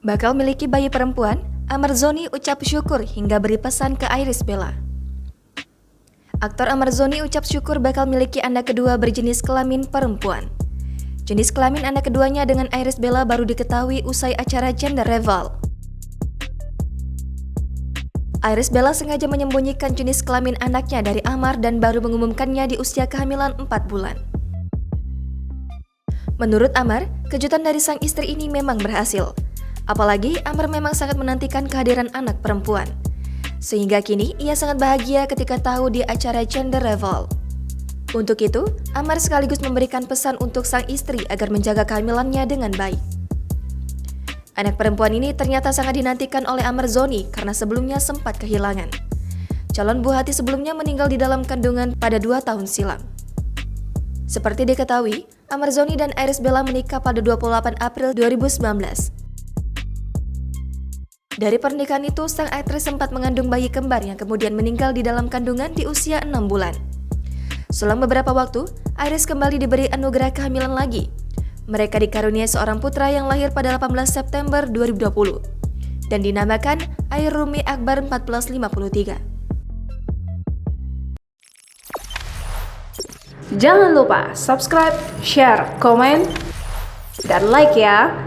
Bakal miliki bayi perempuan, Amar Zoni ucap syukur hingga beri pesan ke Irish Bella. Aktor Amar Zoni ucap syukur bakal miliki anak kedua berjenis kelamin perempuan. Jenis kelamin anak keduanya dengan Irish Bella baru diketahui usai acara gender reveal. Irish Bella sengaja menyembunyikan jenis kelamin anaknya dari Amar dan baru mengumumkannya di usia kehamilan 4 bulan. Menurut Amar, kejutan dari sang istri ini memang berhasil. Apalagi Amar memang sangat menantikan kehadiran anak perempuan. Sehingga kini ia sangat bahagia ketika tahu di acara gender reveal. Untuk itu, Amar sekaligus memberikan pesan untuk sang istri agar menjaga kehamilannya dengan baik. Anak perempuan ini ternyata sangat dinantikan oleh Amar Zoni karena sebelumnya sempat kehilangan. Calon buah hati sebelumnya meninggal di dalam kandungan pada 2 tahun silam. Seperti diketahui, Amar Zoni dan Irish Bella menikah pada 28 April 2019. Dari pernikahan itu, sang aktris sempat mengandung bayi kembar yang kemudian meninggal di dalam kandungan di usia 6 bulan. Selang beberapa waktu, Irish kembali diberi anugerah kehamilan lagi. Mereka dikaruniai seorang putra yang lahir pada 18 September 2020 dan dinamakan Air Rumi Akbar 1453. Jangan lupa subscribe, share, komen, dan like ya!